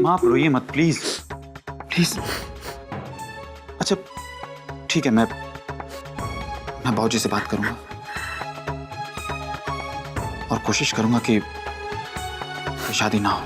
माँ आप रोइए मत प्लीज प्लीज। अच्छा ठीक है, मैं बाबूजी से बात करूंगा और कोशिश करूंगा कि शादी ना हो।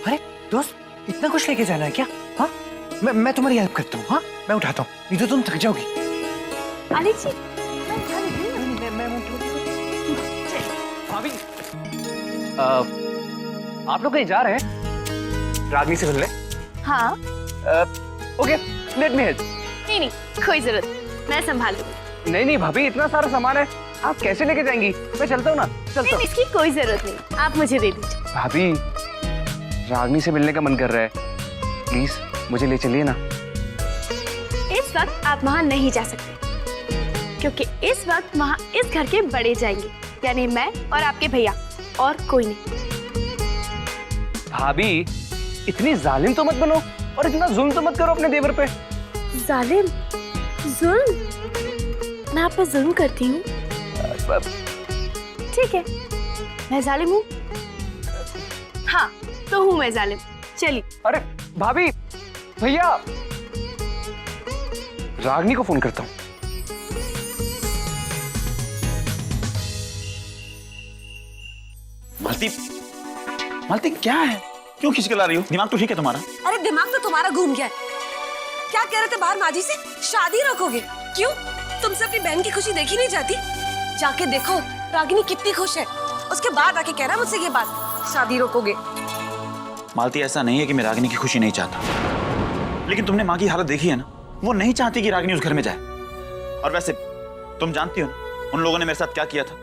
अरे दोस्त, इतना कुछ लेके जाना है क्या? हाँ, मैं तुम्हारी हेल्प करता हूँ। हाँ, मैं उठाता हूँ, नहीं तो तुम थक जाओगी। अली जी भाभी, आप लोग कहीं जा रहे हैं? रागनी से मिलने? हाँ। Okay, let me help. नहीं, कोई जरूरत नहीं, मैं संभाल लूंगी। नहीं भाभी, इतना सारा सामान है, आप कैसे लेके जाएंगी? मैं चलता हूँ ना, चलता हूँ। इसकी कोई जरूरत नहीं, आप मुझे दे दीजिए। भाभी, रागनी से मिलने का मन कर रहा है, प्लीज मुझे ले चलिए ना। इस वक्त आप वहाँ नहीं जा सकते, क्योंकि इस वक्त वहाँ इस घर के बड़े जाएंगे, यानी मैं और आपके भैया, और कोई नहीं। भाभी, इतनी जालिम तो मत बनो और इतना जुल्म तो मत करो अपने देवर पे। जालिम? जुल्म? मैं आप पे जुल्म करती हूँ? ठीक है, मैं जालिम हूँ। हाँ, तो हूँ मैं जालिम। चलिए। अरे भाभी, भैया, रागनी को फोन करता हूँ। मालती, मालती क्या है? क्यों खिसकला रही हो? दिमाग तो ठीक है तुम्हारा? अरे दिमाग तो तुम्हारा घूम गया है। क्या कह रहे थे बाहर माजी से? शादी रखोगे? क्यों? तुमसे अपनी बहन की खुशी देखी नहीं जाती? जाके देखो रागिनी कितनी खुश है। उसके बाद आके कह रहा है मुझसे ये बात, शादी रोकोगे? मालती ऐसा नहीं है कि मैं रागिनी की खुशी नहीं चाहता, लेकिन तुमने माँ की हालत देखी है ना, वो नहीं चाहती कि रागिनी उस घर में जाए। और वैसे तुम जानती हो ना उन लोगों ने मेरे साथ क्या किया था।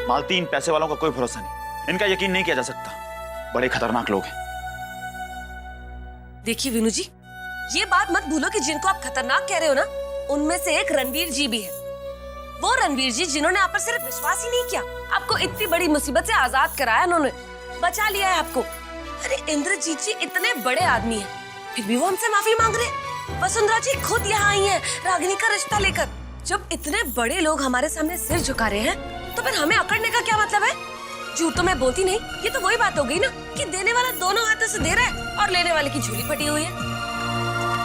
मालती, इन पैसे वालों का कोई भरोसा नहीं, इनका यकीन नहीं किया जा सकता, बड़े खतरनाक लोग हैं। देखिए विनू जी, ये बात मत भूलो कि जिनको आप खतरनाक कह रहे हो ना, उनमें से एक रणवीर जी भी है। वो रणवीर जी जिन्होंने आप पर सिर्फ विश्वास ही नहीं किया, आपको इतनी बड़ी मुसीबत से आजाद कराया, उन्होंने बचा लिया है आपको। अरे इंद्रजीत जी इतने बड़े आदमी हैं, फिर भी वो हमसे माफी मांग रहे हैं। वसुंधरा जी खुद यहाँ आई हैं रागिनी का रिश्ता लेकर। जब इतने बड़े लोग हमारे सामने सिर झुका रहे हैं, तो फिर हमें अकड़ने का क्या मतलब है? झूठ तो मैं बोलती नहीं। ये तो वही बात हो गई ना कि देने वाला दोनों हाथों से दे रहा है और लेने वाले की झोली फटी हुई है।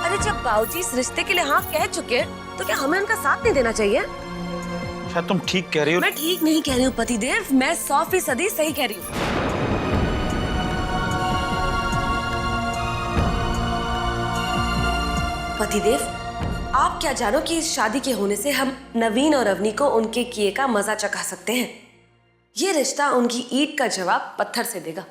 अरे जब बाबूजी इस रिश्ते के लिए हाँ कह चुके हैं, तो क्या हमें उनका साथ नहीं देना चाहिए? शायद तुम ठीक कह रही हो। मैं ठीक नहीं कह रही हूँ पतिदेव, मैं 100% सही कह रही हूँ। पतिदेव, आप क्या जानो कि इस शादी के होने से हम नवीन और अवनी को उनके किए का मजा चखा सकते हैं। ये रिश्ता उनकी ईंट का जवाब पत्थर से देगा।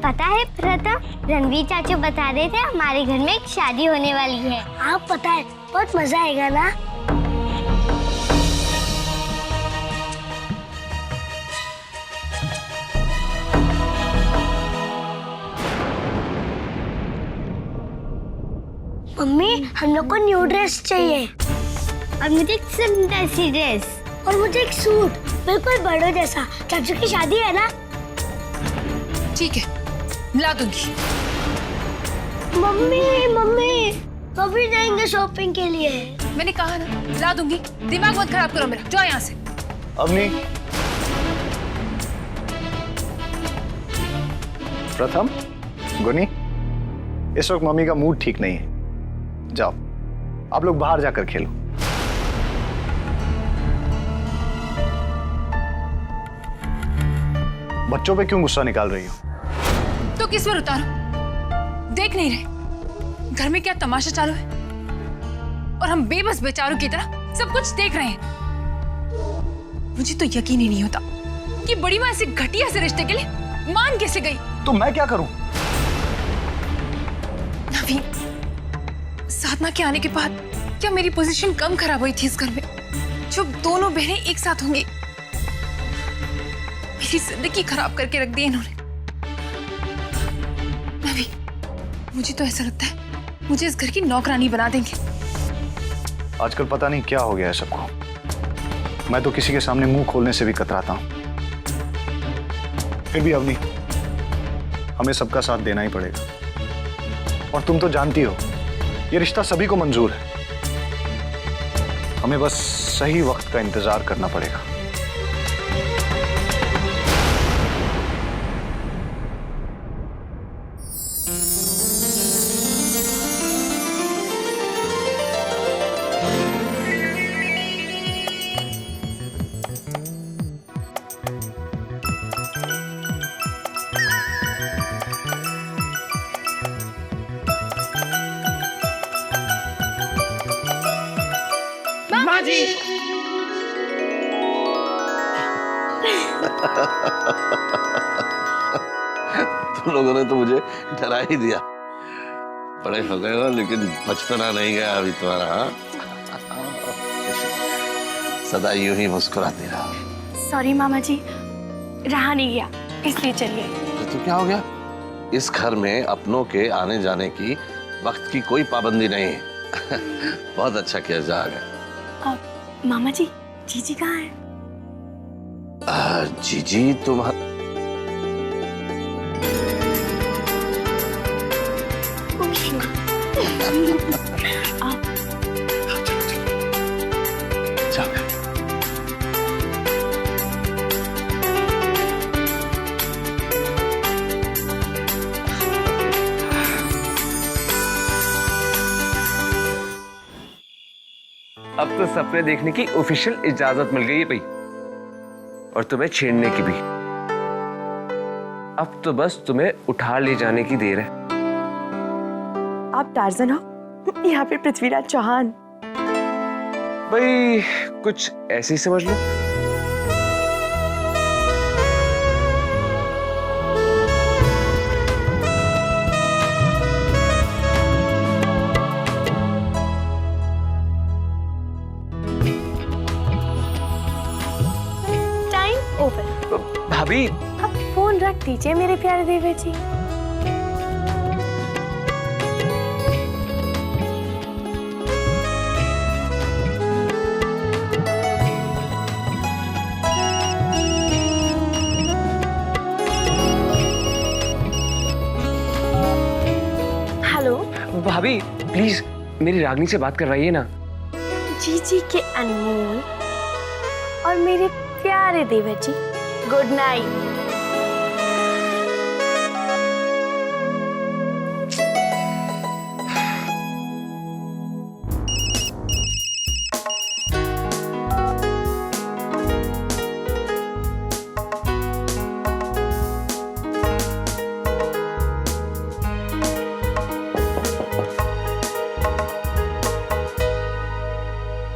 पता है प्रथा, रणवीर चाचू बता रहे थे हमारे घर में एक शादी होने वाली है। आप पता है, बहुत मजा आएगा ना। मम्मी, हम लोग को न्यू ड्रेस चाहिए। और मुझे एक सुंदर सी ड्रेस। और मुझे एक सूट, बिल्कुल बड़ों जैसा। चाचू की शादी है ना। ठीक है, ला दूंगी। मम्मी मम्मी, कभी जाएंगे शॉपिंग के लिए? मैंने कहा ना, ला दूंगी। दिमाग मत खराब करो मेरा, जाओ यहाँ से। अवनी, प्रथम, गुनी, इस वक्त मम्मी का मूड ठीक नहीं है। जाओ, आप लोग बाहर जाकर खेलो। बच्चों पे क्यों गुस्सा निकाल रही हो? तो किस पर उतारो? देख नहीं रहे घर में क्या तमाशा चालू है, और हम बेबस बेचारों की तरह सब कुछ देख रहे हैं। मुझे तो यकीन ही नहीं होता कि बड़ी माँ ऐसे घटिया से रिश्ते के लिए मान कैसे गई। तो मैं क्या करूं? नवीन, साधना के आने के बाद क्या मेरी पोजीशन कम खराब हुई थी इस घर में? जो दोनों बहनें एक साथ होंगी, मेरी जिंदगी खराब करके रख दी इन्होंने। नवीन, मुझे तो ऐसा लगता है मुझे इस घर की नौकरानी बना देंगे। आजकल पता नहीं क्या हो गया है सबको। मैं तो किसी के सामने मुंह खोलने से भी कतराता हूं। फिर भी अवनी, हमें सबका साथ देना ही पड़ेगा। और तुम तो जानती हो ये रिश्ता सभी को मंजूर है। हमें बस सही वक्त का इंतजार करना पड़ेगा। माँ जी। तुम लोगों ने तो मुझे डरा ही दिया। बड़े हो गए हो लेकिन बचपना नहीं गया अभी तुम्हारा। हाँ? सदा यूं ही मुस्कुराते रहो। सॉरी मामा जी, रहा नहीं गया, इसलिए चलिए। तो क्या हो गया? इस घर में अपनों के आने जाने की वक्त की कोई पाबंदी नहीं है। बहुत अच्छा किया, जा आ गए। मामा जी, जीजी कहाँ है? जीजी तुम्हारा अब तो सपने देखने की ऑफिशियल इजाजत मिल गई है भाई, और तुम्हें छेड़ने की भी। अब तो बस तुम्हें उठा ले जाने की देर है। आप टार्जन हो, यहाँ पे पृथ्वीराज चौहान। भाई कुछ ऐसे ही समझ लो। भाभी, अब फोन रख दीजिए मेरे प्यारे देवर जी। हेलो भाभी प्लीज मेरी रागनी से बात करवाइए ना। जीजी के अनमोल और मेरे प्यारे देवर जी, गुड नाइट।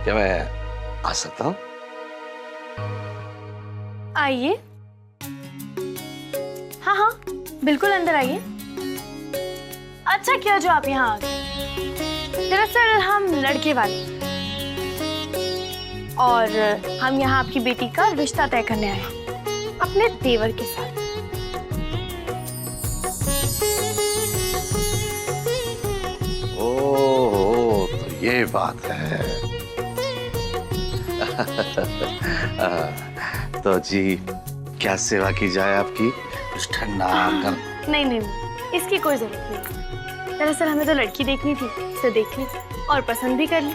क्या मैं आ सकता हूँ? आइए। हाँ हाँ बिल्कुल, अंदर आइए। अच्छा किया जो आप यहाँ आ गए। दरअसल हम लड़के वाले और हम यहाँ आपकी बेटी का रिश्ता तय करने आए हैं अपने देवर के साथ। ओह, तो ये बात है। तो जी क्या सेवा की जाए आपकी? कुछ ठंडा कर। नहीं नहीं नहीं, इसकी कोई जरूरत नहीं। दरअसल हमें तो लड़की देखनी थी, उसे देख ली और पसंद भी कर ली।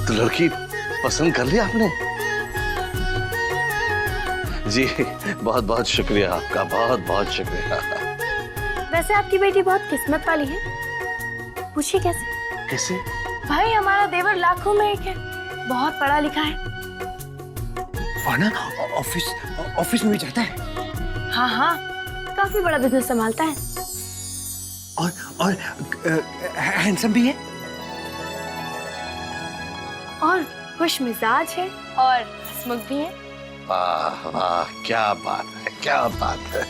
तो लड़की पसंद कर लिया आपने? जी बहुत बहुत शुक्रिया आपका, बहुत बहुत शुक्रिया। वैसे आपकी बेटी बहुत किस्मत वाली है। पूछिए कैसे? कैसे? भाई हमारा देवर लाखों में एक है, बहुत पढ़ा लिखा है। वरना ऑफिस में भी जाता है। हाँ हाँ, काफी बड़ा बिजनेस संभालता है। और हैंडसम भी है। और खुश मिजाज है और हंसमुख भी है। वाह वाह, क्या बात है, क्या बात है।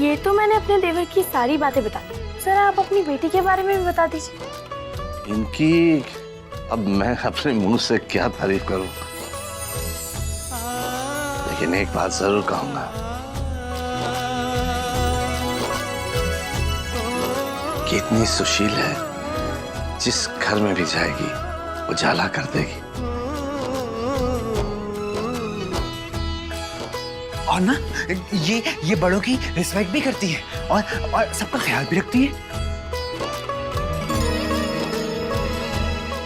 ये तो मैंने अपने देवर की सारी बातें बता दी। सर आप अपनी बेटी के बारे में भी बता दीजिए। इनकी अब मैं अपने मुंह से क्या तारीफ करूं, लेकिन एक बात जरूर कहूंगा कि इतनी सुशील है जिस घर में भी जाएगी उजाला कर देगी। और ना ये बड़ों की रिस्पेक्ट भी करती है और सबका ख्याल भी रखती है।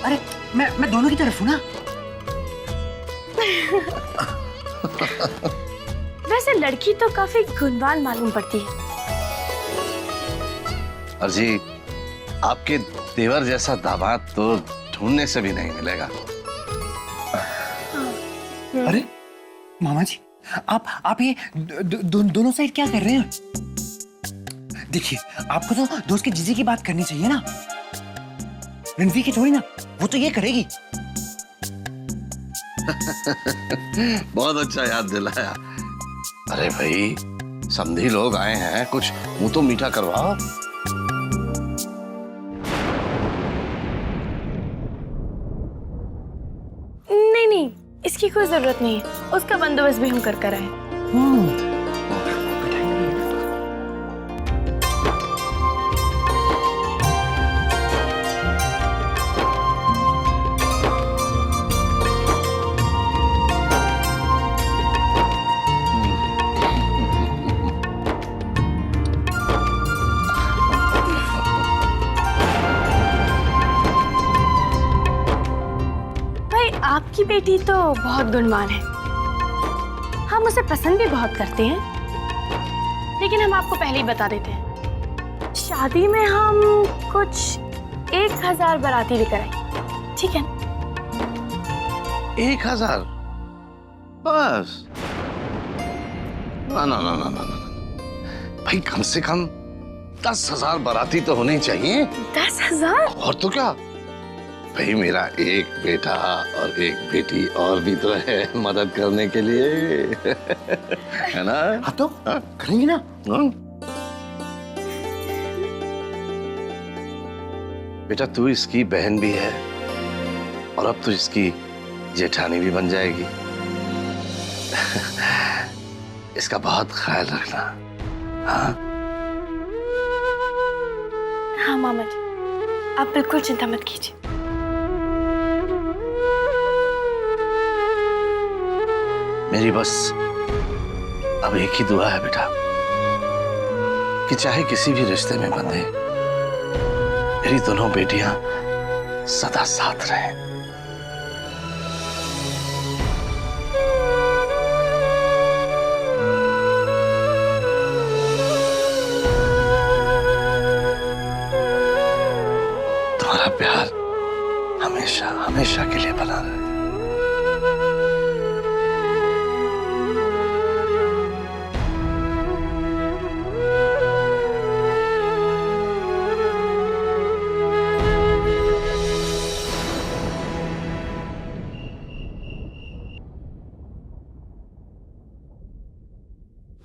अरे मैं दोनों की तरफ हूँ ना। वैसे लड़की तो काफी गुणवान मालूम पड़ती है। और जी आपके देवर जैसा दामाद तो ढूंढने से भी नहीं मिलेगा। अरे मामा जी, आप ये दोनों साइड क्या कर रहे हैं? देखिए, आपको तो दोस्त के जीजी की बात करनी चाहिए ना, रणवीर की थोड़ी ना। वो तो ये करेगी। बहुत अच्छा याद दिलाया। अरे भाई, समधी लोग आए हैं, कुछ मुंह तो मीठा करवाओ। नहीं, इसकी कोई जरूरत नहीं है। उसका बंदोबस्त भी हम कर आए हैं। आपकी बेटी तो बहुत गुणवान है, हम उसे पसंद भी बहुत करते हैं। लेकिन हम आपको पहले ही बता देते हैं, शादी में हम कुछ 1000 बाराती लेकर आए, ठीक है? 1000 बस? ना ना ना ना ना ना भाई, कम से कम 10,000 बाराती तो होने चाहिए। 10,000? और तो क्या भाई, मेरा एक बेटा और एक बेटी और भी तो है मदद करने के लिए। है ना? आप तो करेंगे ना? बेटा तू इसकी बहन भी है और अब तो इसकी जेठानी भी बन जाएगी। इसका बहुत ख्याल रखना। हाँ हाँ मामा जी, आप बिल्कुल चिंता मत कीजिए। मेरी बस अब एक ही दुआ है बेटा, कि चाहे किसी भी रिश्ते में बंधे, मेरी दोनों बेटियां सदा साथ रहें। तुम्हारा प्यार हमेशा हमेशा के लिए बना रहे।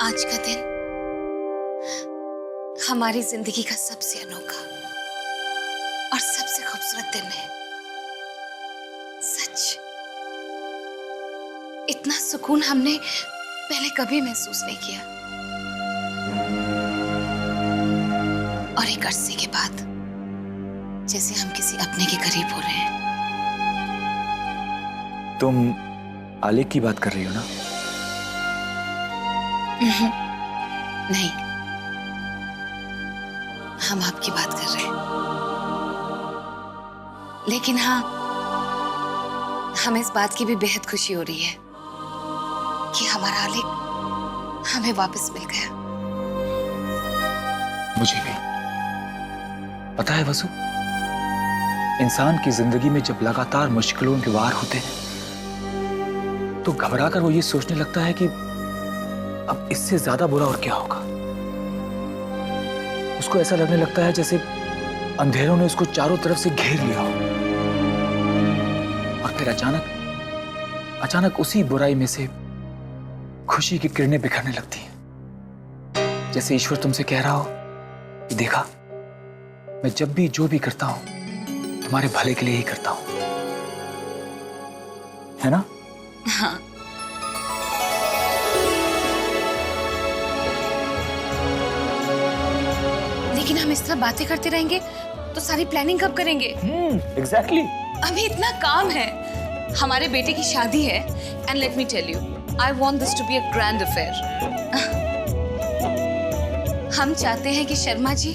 आज का दिन हमारी जिंदगी का सबसे अनोखा और सबसे खूबसूरत दिन है। सच, इतना सुकून हमने पहले कभी महसूस नहीं किया। और एक अरसे के बाद जैसे हम किसी अपने के करीब हो रहे हैं। तुम आलिक की बात कर रही हो ना? नहीं, हम आपकी बात कर रहे हैं। लेकिन हाँ, हमें इस बात की भी बेहद खुशी हो रही है कि हमारा आलिक हमें वापस मिल गया। मुझे भी पता है वसु, इंसान की जिंदगी में जब लगातार मुश्किलों के वार होते हैं तो घबराकर वो ये सोचने लगता है कि अब इससे ज्यादा बुरा और क्या होगा। उसको ऐसा लगने लगता है जैसे अंधेरों ने उसको चारों तरफ से घेर लिया हो। और फिर अचानक उसी बुराई में से खुशी की किरणें बिखरने लगती हैं। जैसे ईश्वर तुमसे कह रहा हो कि देखा, मैं जब भी जो भी करता हूं तुम्हारे भले के लिए ही करता हूं, है ना? हाँ। लेकिन हम इस तरह बातें करते रहेंगे तो सारी प्लानिंग कब करेंगे? एग्जैक्टली। अभी इतना काम है। हमारे बेटे की शादी है and let me tell you, I want this to be a grand affair. हम चाहते हैं कि शर्मा जी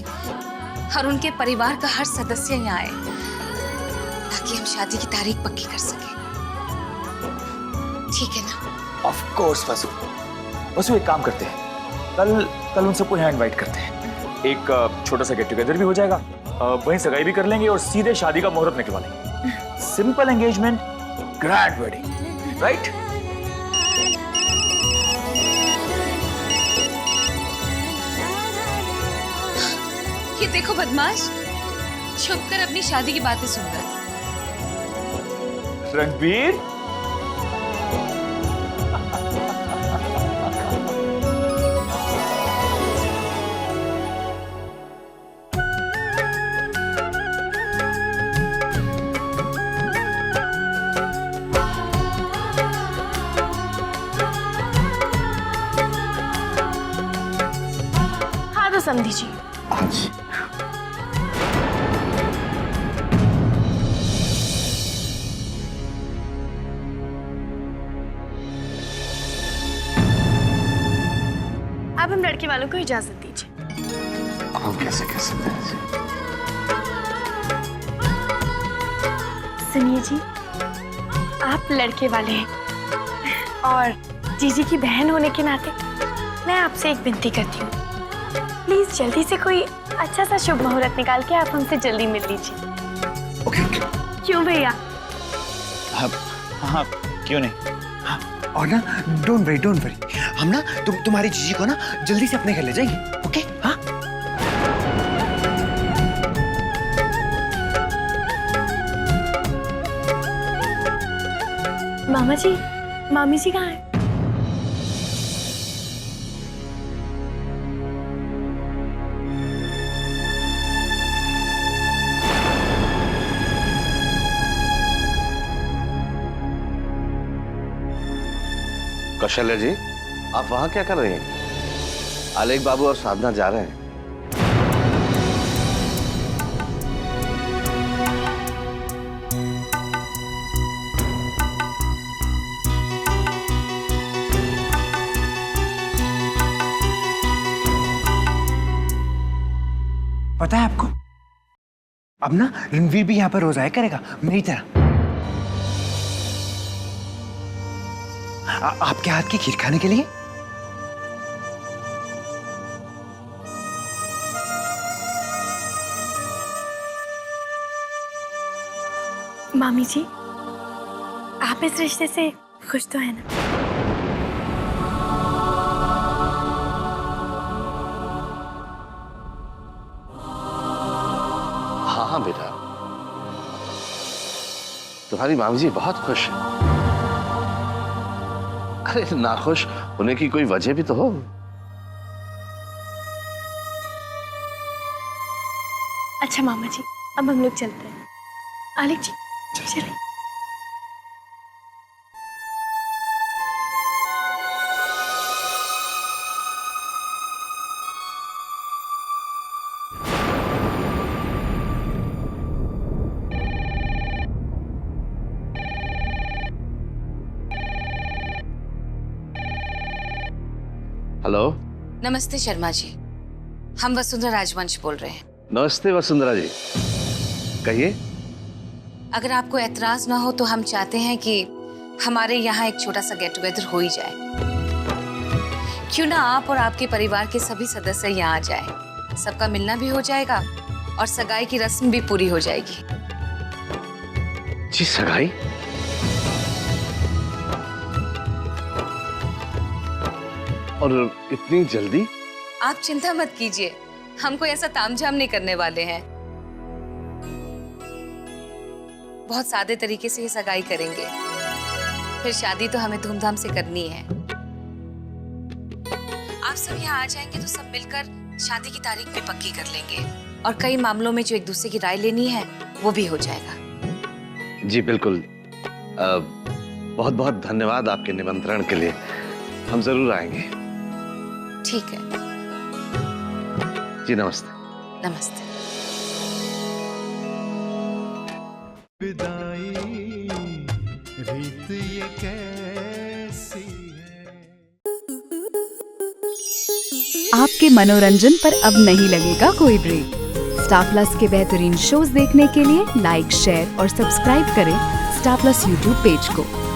और उनके परिवार का हर सदस्य यहाँ आए ताकि हम शादी की तारीख पक्की कर सकें। ठीक है ना? ऑफ कोर्स वसु। वसु एक काम करते हैं, कल उन सबको यहाँ इनवाइट करते हैं। एक छोटा सा गेट टुगेदर भी हो जाएगा, वहीं सगाई भी कर लेंगे और सीधे शादी का मुहूर्त निकलवा लेंगे। Simple engagement, grand wedding, right? ये देखो बदमाश, छुपकर अपनी शादी की बातें सुन रहा है। रणबीर, हाँ तो समझी जी। अब हम लड़के वालों को इजाजत दीजिए। हम कैसे कह सकते हैं जी? सुनिए जी, आप लड़के वाले हैं और जीजी की बहन होने के नाते मैं आपसे एक विनती करती हूँ, प्लीज जल्दी से कोई अच्छा सा शुभ मुहूर्त निकाल के आप हमसे जल्दी मिल लीजिए। ओके। क्यों भैया? हाँ हाँ, क्यों नहीं। और ना डोंट वरी, हम ना तुम्हारी जीजी को ना जल्दी से अपने घर ले जाएंगे। ओके? हाँ। मामा जी, मामी जी कहाँ हैं? कौशल्या जी, आप वहां क्या कर रहे हैं? आलेख बाबू और साधना जा रहे हैं। पता है आपको, अब ना रणवीर भी यहाँ पर रोज आया करेगा मेरी तरह। आपके हाथ की खीर खाने के लिए। मामी जी, आप इस रिश्ते से खुश तो है ना? हाँ हाँ बेटा, तुम्हारी मामी जी बहुत खुश है। अरे नाखुश होने की कोई वजह भी तो हो। अच्छा मामा जी, अब हम लोग चलते हैं। आलेख जी चलिए। हेलो। नमस्ते शर्मा जी, हम वसुंधरा राजवंश बोल रहे हैं। नमस्ते वसुंधरा जी, कहिए। अगर आपको एतराज ना हो तो हम चाहते हैं कि हमारे यहाँ एक छोटा सा गेट टुगेदर हो ही जाए। क्यों ना आप और आपके परिवार के सभी सदस्य यहाँ आ जाएं। सबका मिलना भी हो जाएगा और सगाई की रस्म भी पूरी हो जाएगी। जी सगाई? और इतनी जल्दी? आप चिंता मत कीजिए, हम कोई ऐसा तामझाम नहीं करने वाले हैं। बहुत सादे तरीके से ये सगाई करेंगे, फिर शादी तो हमें धूमधाम से करनी है। आप सब यहाँ आ जाएंगे तो सब मिलकर शादी की तारीख भी पक्की कर लेंगे और कई मामलों में जो एक दूसरे की राय लेनी है वो भी हो जाएगा। जी बिल्कुल। बहुत बहुत धन्यवाद आपके निमंत्रण के लिए, हम जरूर आएंगे। ठीक है। जी नमस्ते। नमस्ते। विदाई, रीत ये कैसी है। आपके मनोरंजन पर अब नहीं लगेगा कोई ब्रेक। स्टार प्लस के बेहतरीन शोज देखने के लिए लाइक, शेयर और सब्सक्राइब करें स्टार प्लस यूट्यूब पेज को।